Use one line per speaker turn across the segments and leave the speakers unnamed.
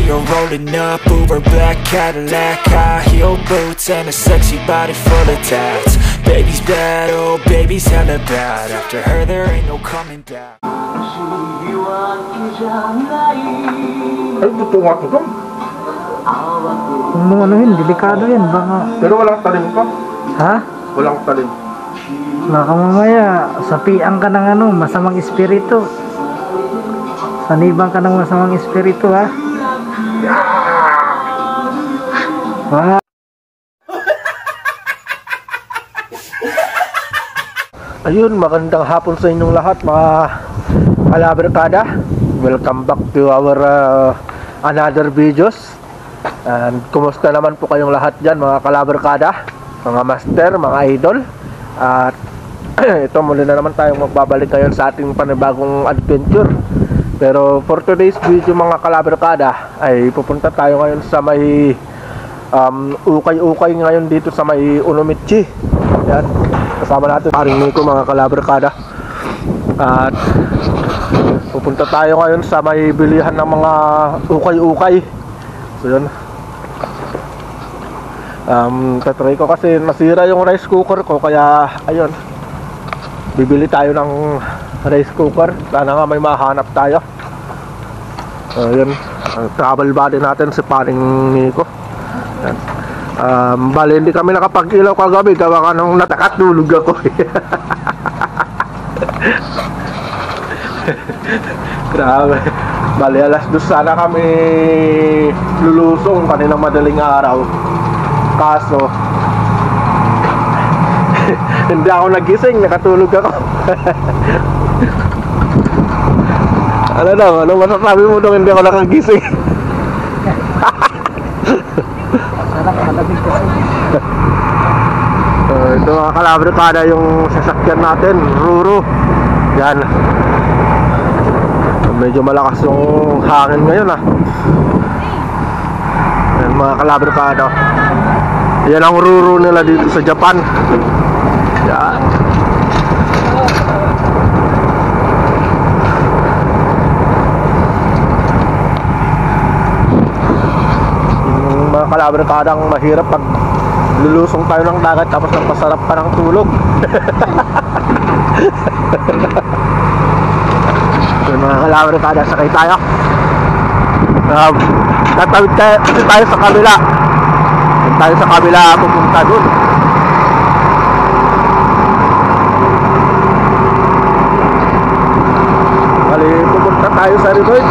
you're rolling up, Uber black Cadillac, high heel boots and a sexy body full of tats. Baby's bad, oh baby's hella bad. After her there ain't no coming back.
Ay, totoo nga ito.
Kung mo ano yun, delikado yan, baka...
Pero walang talim ka?
Ha?
Walang talim.
Baka mamaya, sapian ka ng ano, masamang espiritu. Sanibang ka ng masamang espiritu, ha? Wow.
Ayun, magandang hapon sa inyong lahat mga kalabarkada. Welcome back to our another videos. And kumusta naman po kayong lahat dyan mga kalabarkada, mga master, mga idol. At ito muli na naman tayong magbabalik ngayon sa ating panibagong adventure. Pero for today's video mga kalabarkada ay pupunta tayo ngayon sa may ukay-ukay ngayon dito sa may Unomichi. Yan, kasama natin paring Nico mga kalabarkada. At pupunta tayo ngayon sa may bilihan ng mga ukay-ukay. So yun, tatry ko kasi nasira yung rice cooker ko, kaya ayun, bibili tayo ng rice cooker. Sana nga may mahanap tayo. So yun, ang travel buddy natin si paring Nico. Yan. Bali hindi kami nakapag-ilaw kagabi gawa ka nung natakatulog ako. Grabe. Bali alas 2 sana kami lulusong kaninang madaling araw. Kaso hindi ako nagising, nakatulog ako. Ano daw, ano masasabi mo nung hindi ako nakagising? Ito mga kalabarkada yung sasakyan natin, Ruru. Yan. Medyo malakas yung hangin ngayon ah. Yan mga kalabarkada. Yan ang Ruru nila dito sa Japan. Yan. Yung mga kalabarkadang mahirap pag lulusong tayo ng dagat tapos nagpasarap pa ng tulog. So mga kalabarkada, sakay tayo. Tatawid tayo sa kabila. Tayo sa kabila pupunta dun. Bali pupunta tayo sa resort.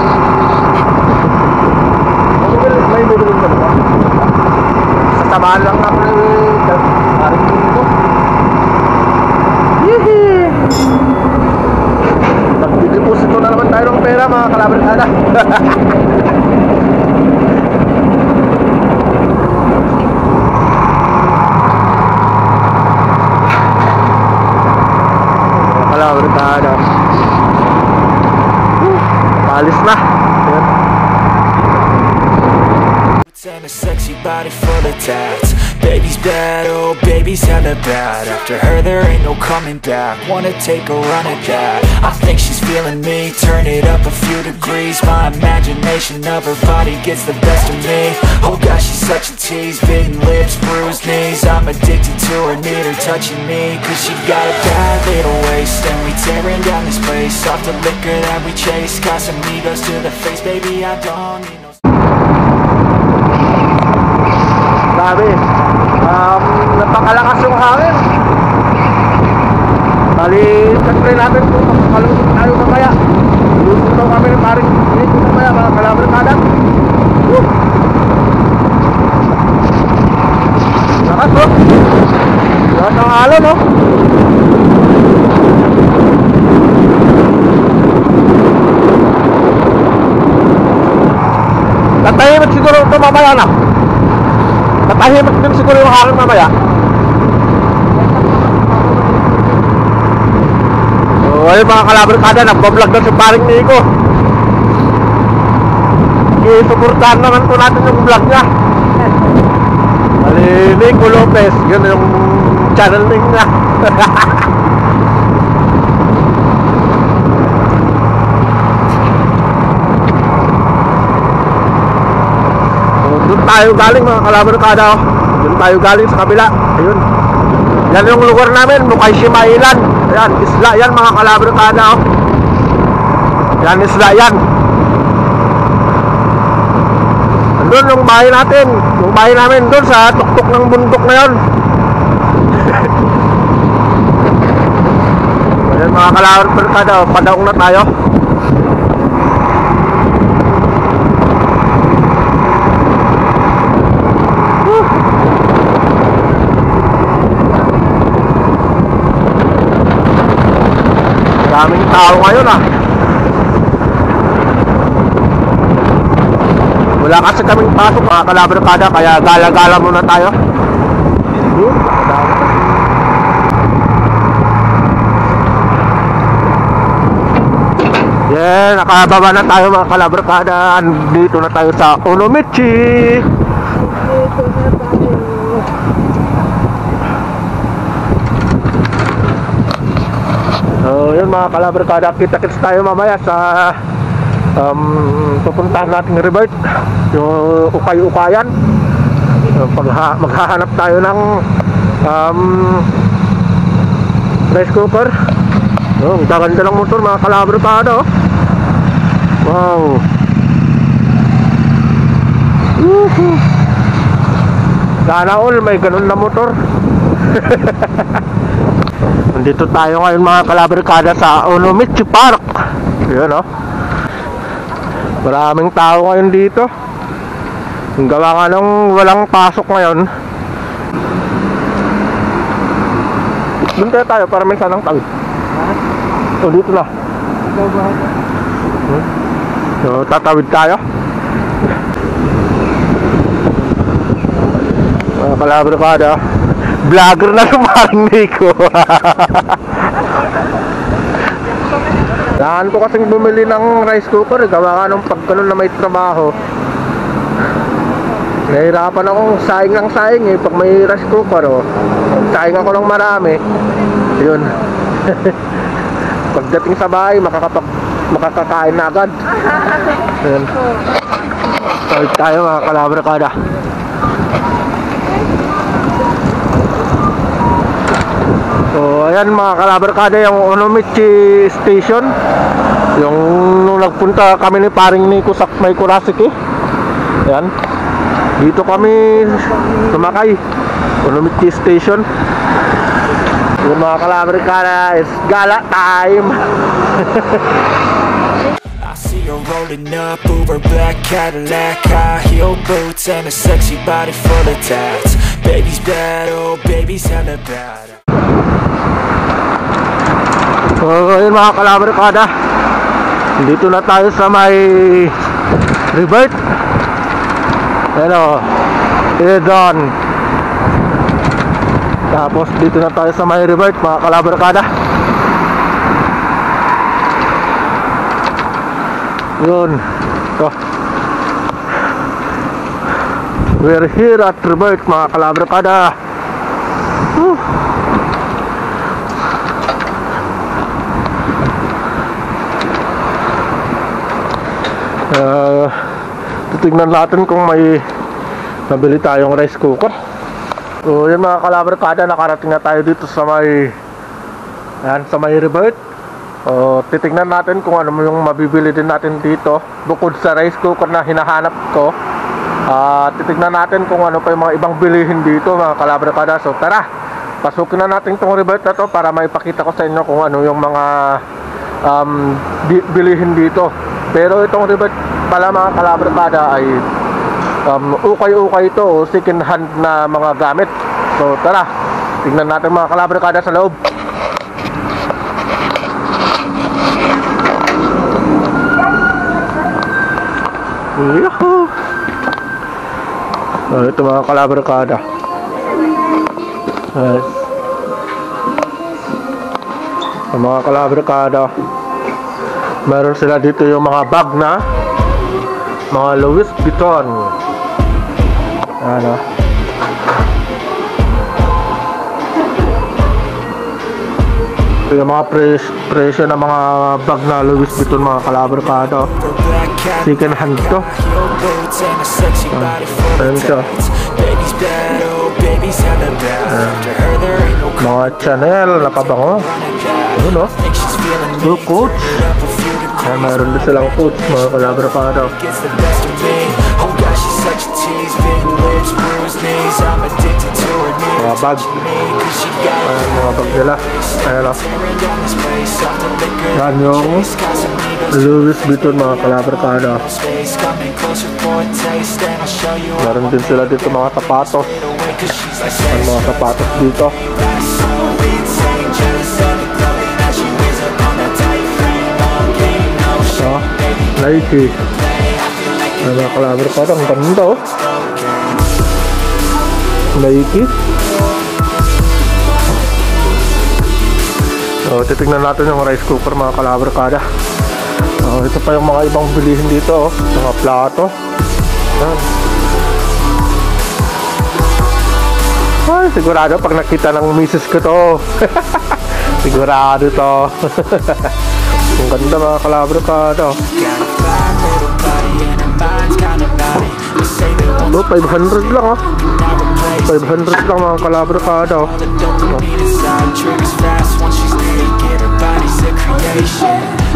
May bibilin ka ba? Sasamahan lang ako ng paring dito. Yehey! Nagdideposito na naman tayo ng pera mga kalabarkada. Kalabarkada. Alis na.
And a sexy body full of tats. Baby's bad, oh baby's hella bad. After her there ain't no coming back. Wanna take a run at that. I think she's feeling me. Turn it up a few degrees. My imagination of her body gets the best of me. Oh gosh, she's such a tease. Bitten lips, bruised knees. I'm addicted to her, need her touching me. Cause she got a bad little waist. And we tearing down this place. Off the liquor that we chase. Casamigos to the face, baby I don't need no.
Grabe, napakalakas yung hangin. Bali, try natin kung makakalungkot tayo mamaya. Lusong daw kami ng paring dito mamaya mga kalabarkada. Lakas bro. Lakas ng alon no. Tatahimik siguro ito mamaya na. Tatahimik din siguro yung hangin mamaya. So ayun mga kalabarkada, nagbablog na si paring Nico. I-supportahan naman po natin yung vlog niya. Bali, Nico Lopez, yun yung channel niya. tayo galing mga kalabarkada, oh. Doon tayo galing sa kabila. Ayun. Yan yung lugar namin, Mukaishima Island. Ayan, isla yan mga kalabarkada, oh. Yan, isla yan. Andun yung bahay natin. Yung bahay namin doon sa tuktok ng bundok na yun. Ayan mga kalabarkada, oh. Padaong na tayo. Daming tao ngayon ah. Wala kasi kaming pasok mga kalabarkada, kaya gala-gala muna tayo. Yeah, nakababa na tayo mga kalabarkada. Dito na tayo sa Onomichi. So yun mga kalabarkada, kita-kits tayo mamaya sa pupuntahan nating revert, yung ukay-ukayan. Maghahanap tayo ng rice cooker. Ang gaganda ng motor mga kalabarkada, oh. Wow. Sana all may ganun na motor. Nandito tayo ngayon mga kalabarkada sa Onomichi Park. Yun, oh. Maraming tao ngayon dito. Ang gawa nga nung walang pasok ngayon. Doon tayo para may sanang tawid. So dito na. So tatawid tayo. Mga kalabarkada, vlogger na lumaring Nico. Daan ko kasing bumili ng rice cooker, gawa nga nung pagkanon na may trabaho. Nahirapan akong saing ng saing eh pag may rice cooker, oh. Saing ako ng marami. Yun. Pagdating sa bahay makakakain na agad. Yun. Tawid tayo mga kalabarkada. So ayan mga kalabarkada, yung Onomichi Station. Yung nung nagpunta kami ni paring Nico sa may Kurasaki. Ayan. Dito kami sumakay. Onomichi Station. Yung mga kalabarkada, is gala time.
I see her rolling up, Uber black Cadillac, high heel boots and a sexy body full of tats. Baby's bad, oh baby's hella bad.
So yun mga kalabarkada, dito na tayo sa may revert. Hello, Edon. Tapos dito na tayo sa may revert mga kalabarkada. Yun. So, we're here at revert mga kalabarkada. Titignan natin kung may nabili tayong rice cooker. So yun mga kalabarkada, nakarating na tayo dito sa may sa may revert. Titignan natin kung ano yung mabibili din natin dito bukod sa rice cooker na hinahanap ko. Titignan natin kung ano pa yung mga ibang bilihin dito mga kalabarkada. So tara, pasukin na natin itong revert na to para maipakita ko sa inyo kung ano yung mga bilihin dito. Pero itong revert pala mga kalabarkada ay ukay-ukay ito o second hand na mga gamit. So tara, tignan natin mga kalabarkada sa loob. Yuhuu! Ito mga kalabarkada. Mga kalabarkada, meron sila dito yung mga bag na mga Louis Vuitton. Ano? Ito yung mga presyo ng mga bag na Louis Vuitton mga kalabarkada. Second hand to. Ayan siya. Mga Chanel na pabango. Ayun o. Two Coach. Ayan, mayroon din silang Coach mga kalabarkada. Mga bag. Ayan, mga bag nila. Ayan o. Yan yung Louis Vuitton mga kalabarkada. Meron din sila dito mga sapatos. Ayan, mga sapatos dito. Nike. Ayan, mga kalabarkada. Ang ganda o. Nike. So, titignan natin yung rice cooker mga kalabarkada. Ito pa yung mga ibang bilihin dito, mga plato. Yan. Ay, sigurado pag nakita ng misis ko to. Sigurado to. Ang ganda mga kalabarkada. Oh, 500 lang oh. 500 lang mga kalabarkada.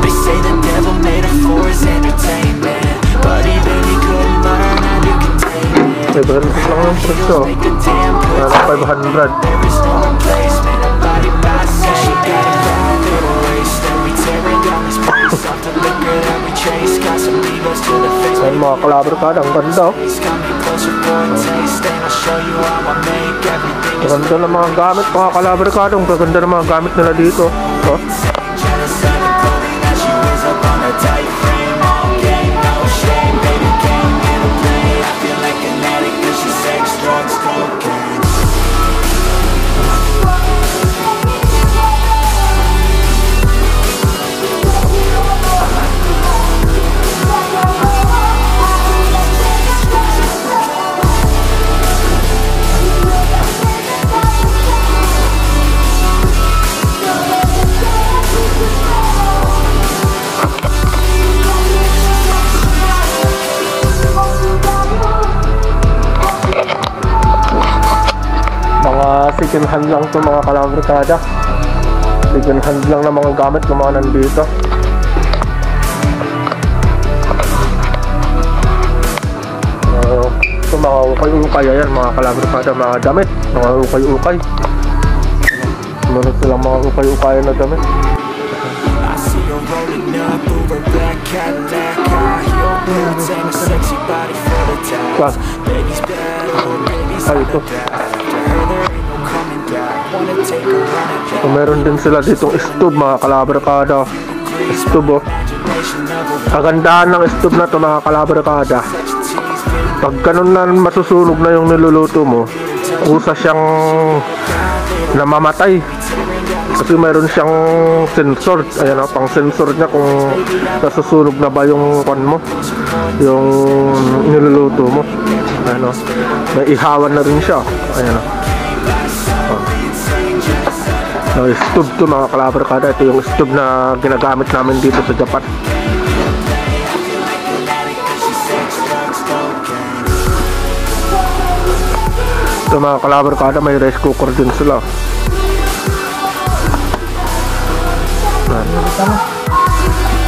They say the devil made her for his entertainment, but even he couldn't learn how to contain it.
500 lang yung presyo. 500.
There is no replacement, a body by say she got a bad little waist, and we tearing down this place off the liquor that we chase. Got some egos to the face.
Ayan mga kalabarkada, ang ganda oh.
Got me closer for a taste, and I'll show you how I make everything.
Ang ganda ng mga gamit mga kalabarkada. Ang ganda ng mga gamit nila dito oh. Second hand lang to mga kalabarkada. Second hand lang na mga gamit ng mga nandito. Ito mga ukay-ukay. Ayan mga kalabarkada, mga damit, mga ukay-ukay. Meron silang mga ukay-ukay na damit. Ay, ito. So, meron din sila ditong stove mga kalabarkada. Stove oh. Kagandahan ng stove na to mga kalabarkada, pag ganun na masusunog na yung niluluto mo, kusa siyang namamatay. Kasi meron siyang sensor. Ayan o, pang sensor niya kung nasusunog na ba yung pan mo, yung niluluto mo. Ayan o, may ihawan na rin siya. Ayan o. No, stove to mga kalabarkada. Ito yung stove na ginagamit namin dito sa Japan. Ito mga kalabarkada, may rice cooker din sila.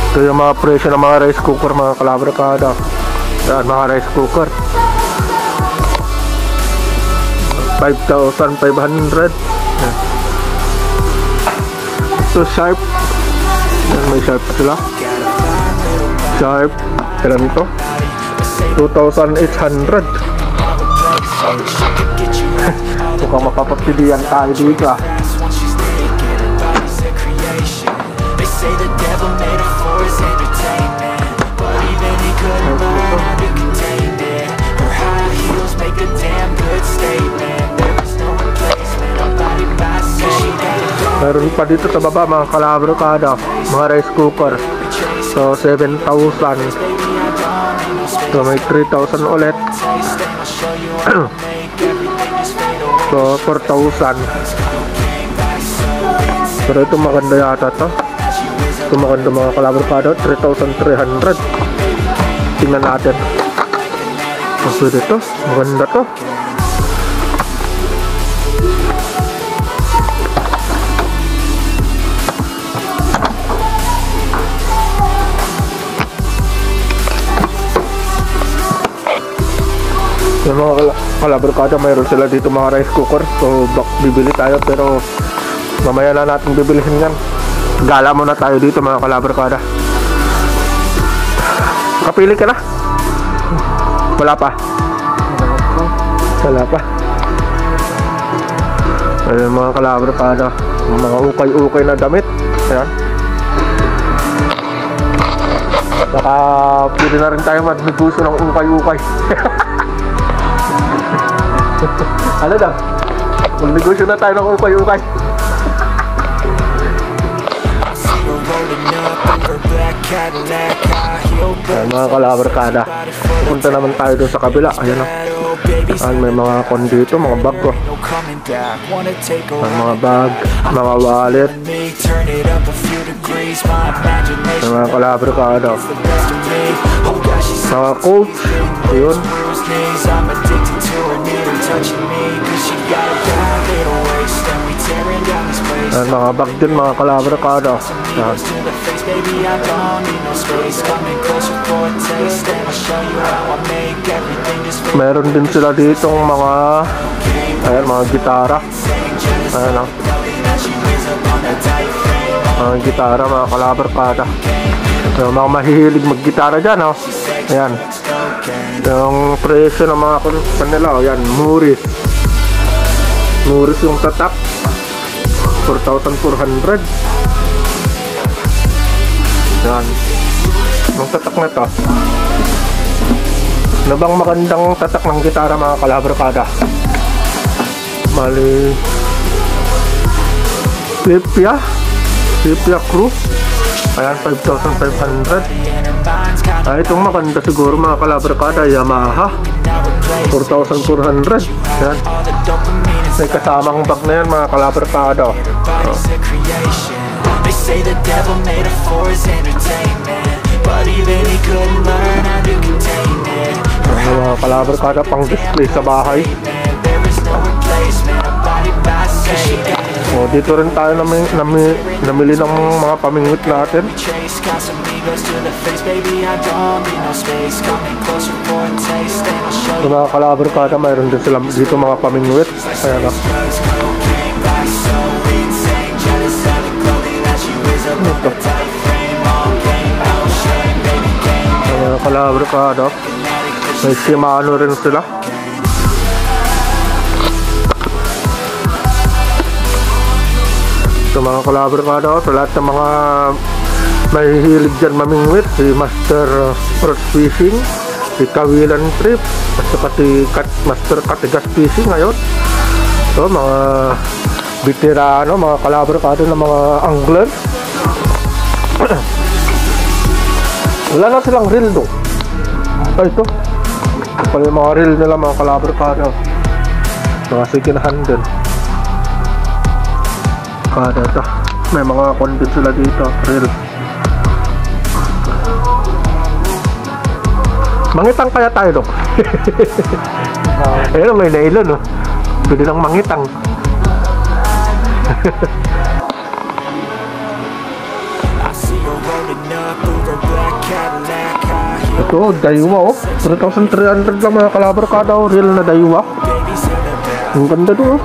Ito yung mga presyo ng mga rice cooker mga kalabarkada. Yan, mga rice cooker 5,500. So Sharp, may Sharp pa sila. Sharp, ilan ito? 2,800. Mukhang mapapapilian tayo dito ah. Meron pa dito sa baba mga kalabarkada, mga rice cooker. So 7,000. So may 3,000 ulit. So 4,000. Pero ito maganda yata to. Ito maganda mga kalabarkada, 3,300. Tingnan natin. Pwede to, maganda to. Yung mga kalabarkada, mayroon sila dito mga rice cooker. So bibili tayo, pero mamaya na natin bibilihin yan. Gala muna tayo dito mga kalabarkada. Kapili ka na? Wala pa? Wala pa. Ayun mga kalabarkada, mga ukay-ukay na damit. Ayan. Saka pwede na rin tayo magnegosyo ng ukay-ukay. Ano daw? Magnegosyo na tayo ng ukay-ukay. Ayan mga kalabarkada, pupunta naman tayo doon sa kabila. Ayan o. Ayan, may mga kon dito, mga bag ko. Ayan, mga bag, mga wallet. Ayan mga kalabarkada, mga coach. Ayun. Ayan, mga bag din mga kalabarkada. Ayan. Meron din sila ditong mga mga gitara. Ayan o. Mga gitara mga kalabarkada. So, mga mahihilig mag-gitara dyan o. Ayan. Yung presyo ng mga kanila o. Ayan, Muris. Muris yung tatak, 4,400. Yan. Yung tatak na to. Ano bang magandang tatak ng gitara mga kalabarkada? Mali Pipia Crew. Ayan, 5,500. Itong maganda siguro mga kalabarkada, Yamaha, 4,400. Ayan. May kasamang bag na yan mga kalabarkada. They say the devil made a for his entertainment, but even he couldn't learn how to contain it. Mga kalabarkada, pang display sa bahay. There is no replacement, a body by say. Oh, dito rin tayo namili ng mga pamingwit natin. So, mga kalabarkada, mayroon din sila dito mga pamingwit. Ayan o. Ito. Mga kalabarkada, may Shimano rin sila. So mga kalabarkada, sa lahat ng mga mahihilig dyan mamingwit, si Master Sport Fishing, si Kawilan Trip, at saka si Master Katigas Fishing ngayon. So mga veterano, mga kalabarkada ng mga angler. Wala na silang reel do. Ito pala yung mga reel nila mga kalabarkada, mga second hand din. Ito, may mga content sila dito, reel. Mangitang kaya tayo dong. Ayun, may nylon, no? Pwede lang mangitang. Ito, Daiwa oh, 3,300 lang mga kalabarkada oh, reel na Daiwa. Ang ganda doon oh.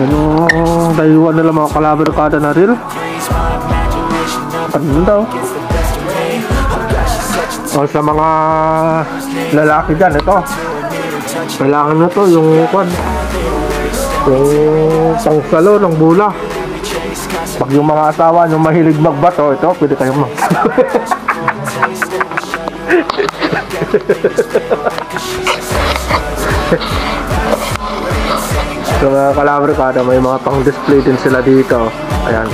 Yung Daiwa nila mga kalabarkada na reel. Ganda oh. O sa mga lalaki dyan, ito kailangan na to yung pangsalo ng bula. Pag yung mga asawa yung mahilig magbato, ito pwede kayong mag so mga kalabarkada, may mga pang display din sila dito. Ayan,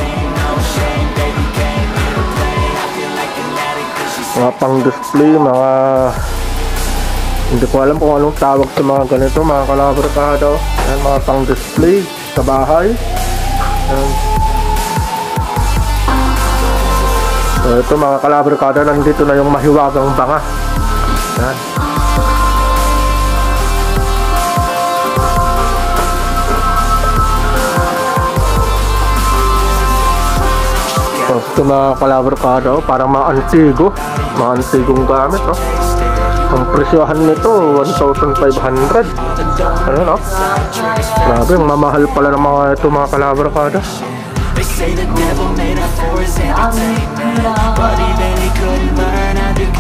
mga pang display, mga hindi ko alam kung anong tawag sa mga ganito mga kalabarkada. Ayan, mga pang display. sa bahay. Ito mga kalabarkada, nandito na yung mahiwagang banga. Yan. Ito mga kalabarkada, parang mga antigong gamit. Ang presyohan nito 1,500. Ano no? Grabe, ang mamahal pala ng mga ito mga kalabarkada.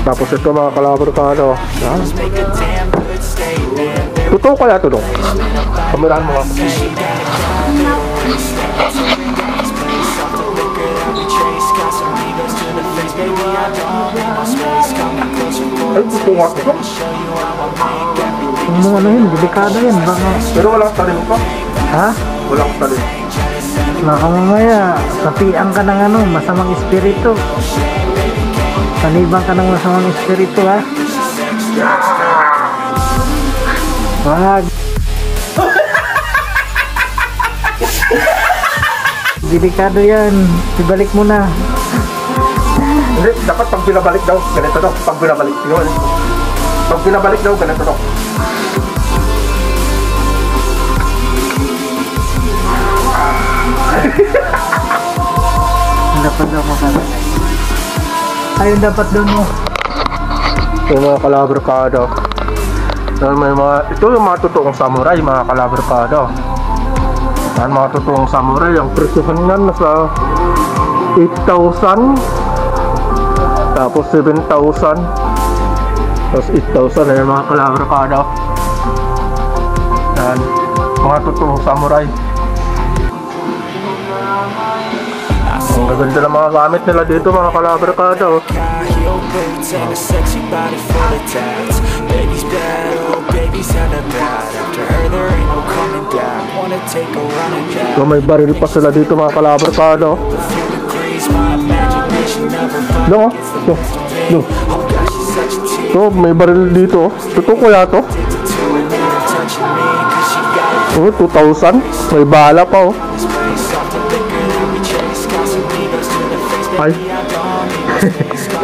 Tapos ito mga kalabarkada, totoo kaya ito dong? Kamerahan mo nga. Ay, gusto nga ito.
Yung mga ano yun, delikado yan. Baka...
Pero walang talim pa.
Ha?
Walang talim.
Baka mamaya, sapian ka ng ano, masamang espiritu. Tanibang ka ng masamang espiritu, ha? Wag. Delikado yan. Ibalik mo na.
Hindi, dapat pag binabalik daw, ganito daw. Pag binabalik, yun. Pag binabalik daw, ganito daw.
Dapat daw makala. Ayun, dapat doon mo.
Yung mga kalabarkada. Ito yung mga totoong samurai, mga kalabarkada. Yan, mga totoong samurai. Ang presyohan nga nasa 8,000. Tapos 7,000. Tapos 8,000 na yung mga kalabarkada. Yan, mga totoong samurai. Ang gaganda ng mga gamit nila dito mga kalabarkada. So may baril pa sila dito mga kalabarkada. No, no. So may baril dito. Totoo kaya to? Oh, 2,000. May bala pa oh. Ay.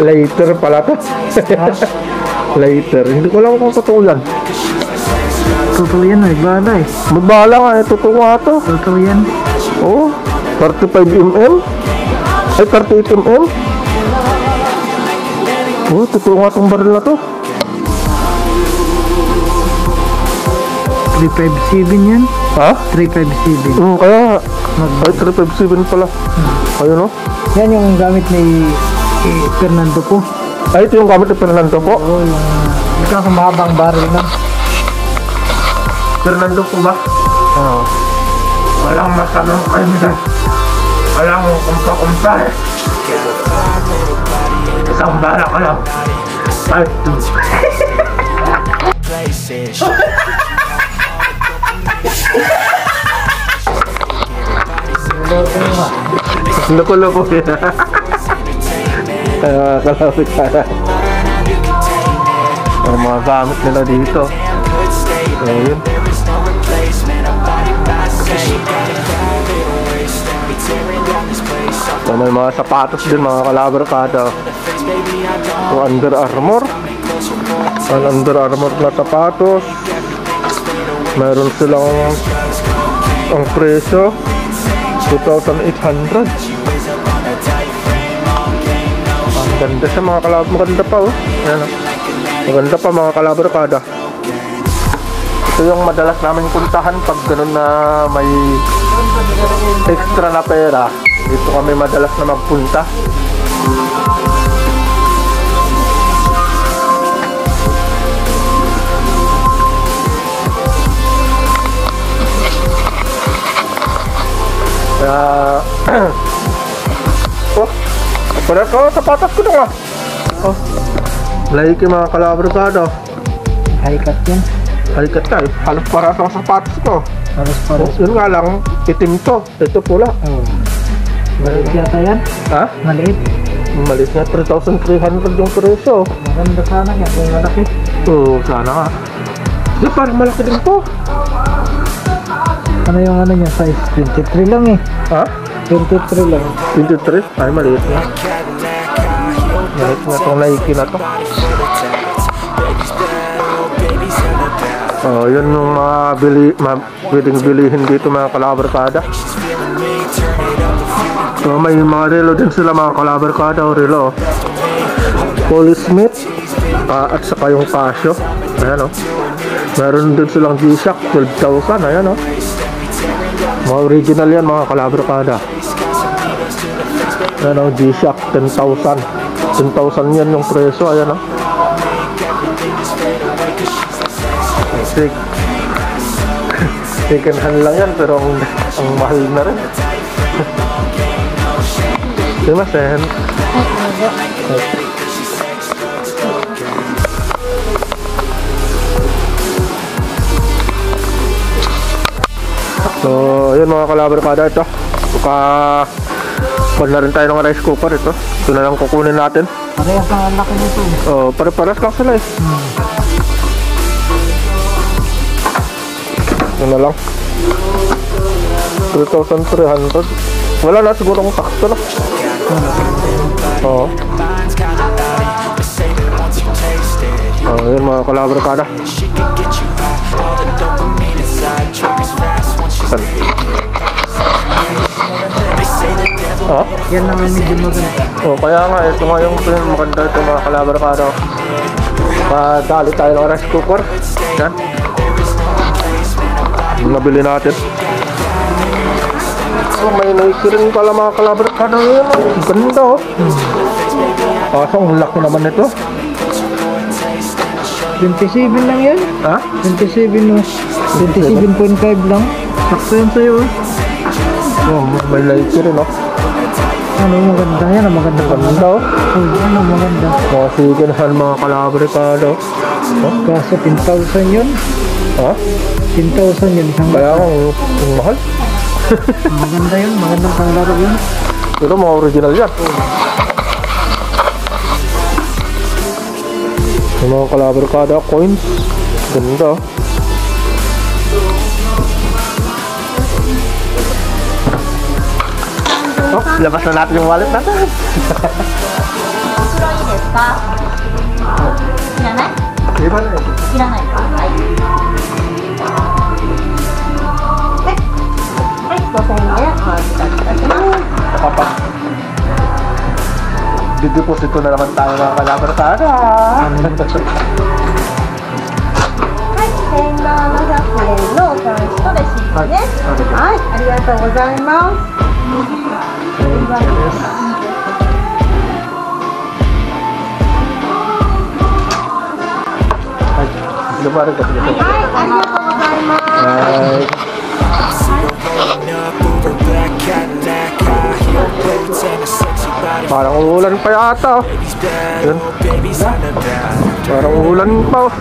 Later pala to. Later. Hindi ko alam kung totoo yan.
Totoo yan, may bala eh.
May bala nga eh. Totoo nga to.
Totoo yan.
Oh, 35mm. Ay, 38mm. Oh, totoo nga tong baril na to.
357 yan.
Ha?
357.
Kaya ay 357 pala. Ayun no?
Yan yung gamit ni Fernando po.
Ay, ito yung gamit ni Fernando po?
Oo, yung mahabang baril na.
Fernando po ba? Oo. Walang masamang kayo dyan. Walang kumpa-kumpa eh. Isang bala ka lang. Ay, loko-loko yan. Kalapit ka. Ang mga gamit nila dito. Ayun. So, may mga sapatos din mga kalabarkada. So, Under Armour. Ang Under Armour na sapatos. Meron silang ang presyo 2,800. Ang ganda siya mga kalabarkada. Maganda pa oh. Ayan, maganda pa mga kalabarkada. Ito yung madalas namin puntahan pag ganun na may extra na pera. Dito kami madalas na magpunta. Oh, pala ko sapatos ko dong ah. Oh, laiki mga kalabarkada.
High-cut yan.
Halikat ka eh. Halos para sa sapatos ko.
Halos para.
Yun nga lang, itim to. Ito pula.
Oo. Maliit yata yan?
Ha?
Maliit.
Maliit nga, 3,300 yung presyo.
Maganda sana yan kung malaki.
Oo, sana nga. Di, parang malaki din to.
Ano yung ano niya size? 23 lang eh.
Ha?
23 lang.
23? Ay, maliit na. Maliit na itong Nike na to. Oh, yun yung mga pwedeng bilihin dito mga kalabarkada. So, may mga relo din sila mga kalabarkada o relo. Paul Smith at saka yung Casio. Ayan o. Meron din silang G-Shock 12,000. Ayan o. Mga original yan mga kalabarkada. Ayan o, G-Shock 10,000. 10,000 yan yung preso. Ayan o. Second hand lang yan pero ang mahal na rin. Sumimasen. So, yun mga kalabarkada, ito. Pag na rin tayo ng rice cooker, ito. Ito na lang kukunin natin.
Parehas ang laki nito.
Oh, pare-pares lang sila eh. Ito na lang. 3,300. Wala na, siguro kung sakto na. Oo. Oh, yun mga kalabarkada.
Yan naman medyo maganda.
Oh, kaya nga, ito nga yung maganda ito mga kalabarkada. Padali tayo ng rice cooker. Yan. Yung nabili natin. Oh, may Nike rin pala mga kalabarkada. Yan, oh. Ganda oh. Kaso ang laki naman ito.
27 lang yan.
Ha?
27 no. 27.5 lang. Sakto yan sa'yo eh.
Oh, may Nike rin oh.
Ano maganda yan? Ang maganda pa.
Ganda oh.
Ano maganda.
Mga second hand mga kalabarkada. Oh.
Kaso 10,000 yun.
Ha?
10,000 yun. Isang
Kaya nga, ang mahal.
maganda yun. Magandang panglaro yun.
Pero mga original yan. Yung mga kalabarkada coins. Ganda. Oh, labas na natin yung wallet natin.
いいですか？いらない？
Diba na eh?
いらないか？はい。はい、5,000円お預かりいたします。
Papa. Dideposito na naman tayo mga kalabarkada.
はい、1,700円のトランスとレシートです。はい、ありがとうございます。
Ay, lumarin ka dito.
はい、ありがとうございます。
Ay. Parang uulan pa yata oh. Yun. Parang uulan pa oh.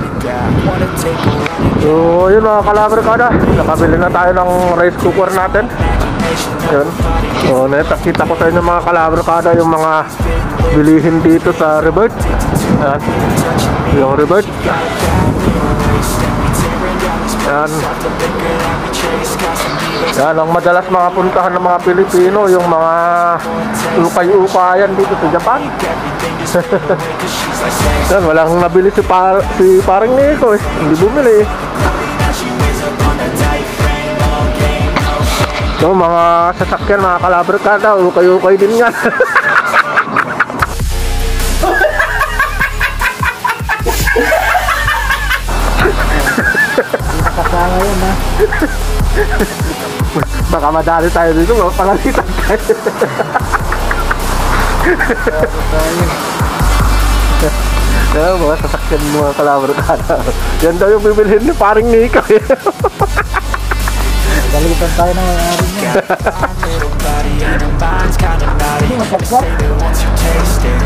So yun mga kalabarkada, nakabili na tayo ng rice cooker natin. Yun. So nakita ko sa inyo mga kalabarkada yung mga bilihin dito sa Rebirth. Yan. Yung Rebirth. Yan. Yan ang madalas mga puntahan ng mga Pilipino, yung mga ukay-ukayan dito sa Japan. Yan, walang nabili si parang Nico eh. Hindi bumili eh. So mga sasakyan, mga kalabarkada, ukay-ukay din yan.
Kasama yun ha.
Baka madali tayo dito, pangalitan tayo. Yan mga sasakyan mga kalabarkada. Yan daw yung bibilhin ni paring Nico eh.
Galitan tayo ng may-ari niya.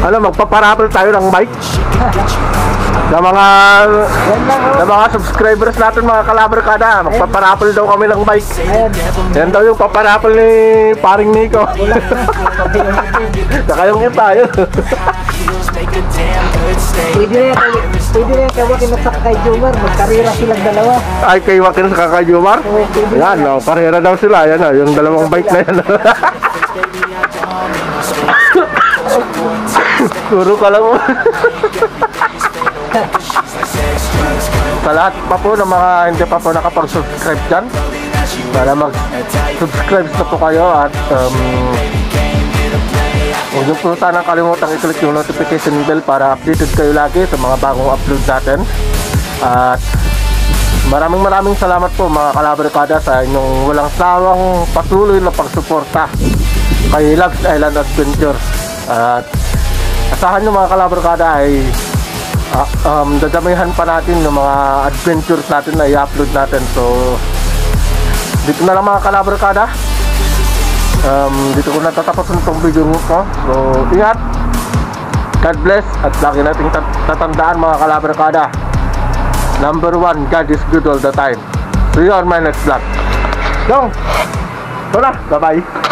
Ano, magpaparapal tayo ng bike? Sa mga subscribers natin mga kalabarkada, magpaparapol daw kami ng bike. Yan daw yung paparapol ni paring Nico. Saka yung iba yun.
Pwede na yan kaya kinasak kay Jomar. Magkarira silang dalawa.
Ay, kay Joaquin sa kay Jomar. Yan, no, parehera daw sila. Yan, no, yung dalawang bike na yan. Puro ka lang. Sa lahat pa po ng mga hindi pa po nakapag-subscribe dyan, sana mag-subscribe na po kayo at huwag niyo po sana kalimutang i-click yung notification bell para updated kayo lagi sa mga bagong upload natin. At maraming salamat po mga kalabarkada sa inyong walang sawang patuloy na pagsuporta kay Loves Island Adventure. At asahan nyo mga kalabarkada ay dadamihan pa natin ng mga adventures natin na i-upload natin. So dito na lang mga kalabarkada, dito ko natatapusin itong video ko. So ingat, God bless, at lagi nating tatandaan mga kalabarkada, number 1, God is good all the time. See you on my next vlog. Ito na, bye bye.